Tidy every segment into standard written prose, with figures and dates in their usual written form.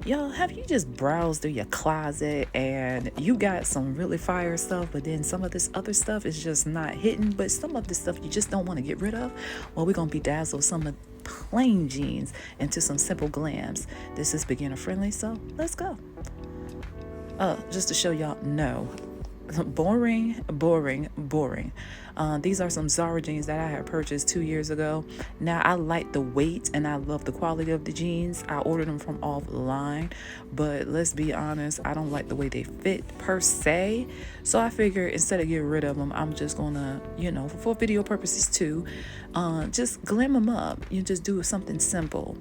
Y'all, have you just browsed through your closet and you got some really fire stuff, but then some of this other stuff is just not hitting, but some of this stuff you just don't want to get rid of? Well, we're going to bedazzle some of plain jeans into some simple glams. This is beginner friendly, so let's go. Just to show y'all, no, boring, boring, boring. These are some Zara jeans that I had purchased 2 years ago. Now, I like the weight and I love the quality of the jeans. I ordered them from offline, but let's be honest, I don't like the way they fit per se. So I figure instead of getting rid of them, I'm just gonna, for video purposes too, just glam them up. You just do something simple.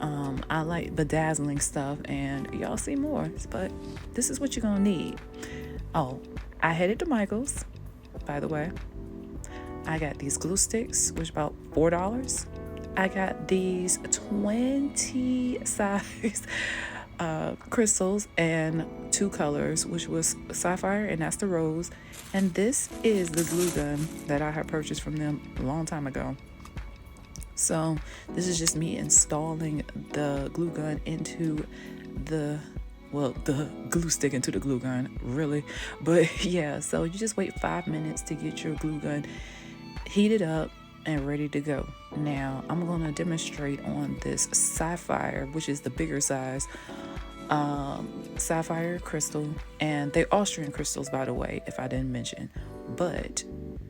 I like bedazzling stuff, and y'all see more, but this is what you're gonna need. Oh, I headed to Michael's, by the way. I got these glue sticks, which about $4. I got these 20 size crystals and 2 colors, which was sapphire, and that's the rose. And this is the glue gun that I had purchased from them a long time ago. So this is just me installing the glue gun into the glue stick into the glue gun, really. But yeah, so you just wait 5 minutes to get your glue gun heated up and ready to go. Now, I'm going to demonstrate on this sapphire, which is the bigger size sapphire crystal. And they're Austrian crystals, by the way, if I didn't mention. But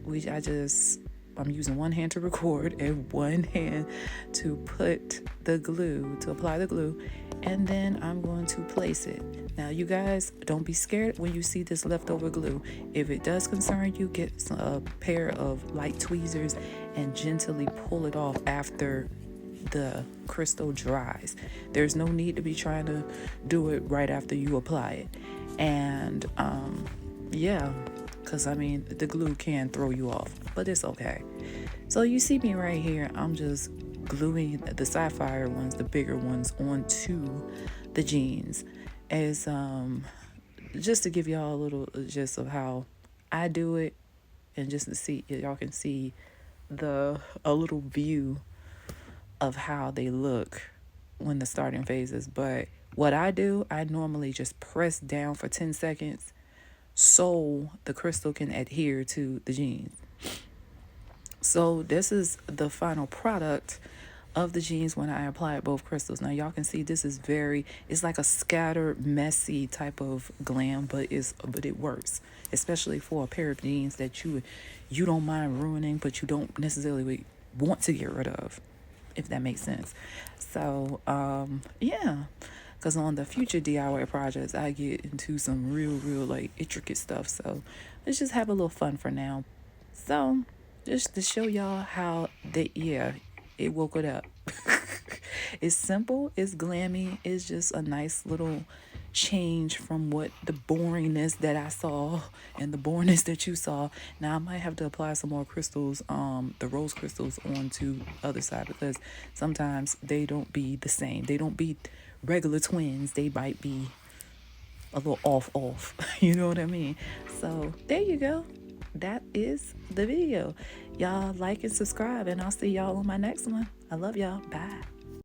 I'm using one hand to record and one hand to put the glue, to apply the glue, and then I'm going to place it. Now, you guys, don't be scared when you see this leftover glue. If it does concern you, get a pair of light tweezers and gently pull it off after the crystal dries. There's no need to be trying to do it right after you apply it. And because the glue can throw you off, but it's okay. So you see me right here, I'm just gluing the sapphire ones, the bigger ones, onto the jeans, as just to give y'all a little gist of how I do it, and just to see, y'all can see a little view of how they look when the starting phases. But what I do, I normally just press down for 10 seconds so the crystal can adhere to the jeans. So this is the final product of the jeans when I apply both crystals. Now y'all can see this is it's like a scattered, messy type of glam, but it works, especially for a pair of jeans that you don't mind ruining, but you don't necessarily want to get rid of, if that makes sense. So yeah, because on the future DIY projects, I get into some real like intricate stuff. So let's just have a little fun for now. So just to show y'all how it woke it up. It's simple, it's glammy, it's just a nice little change from what the boringness that I saw and the boringness that you saw. Now I might have to apply some more crystals, the rose crystals, onto other side, because sometimes they don't be the same. They don't be regular twins. They might be a little off. You know what I mean? So there you go. That is the video. Y'all like and subscribe, and I'll see y'all on my next one. I love y'all. Bye.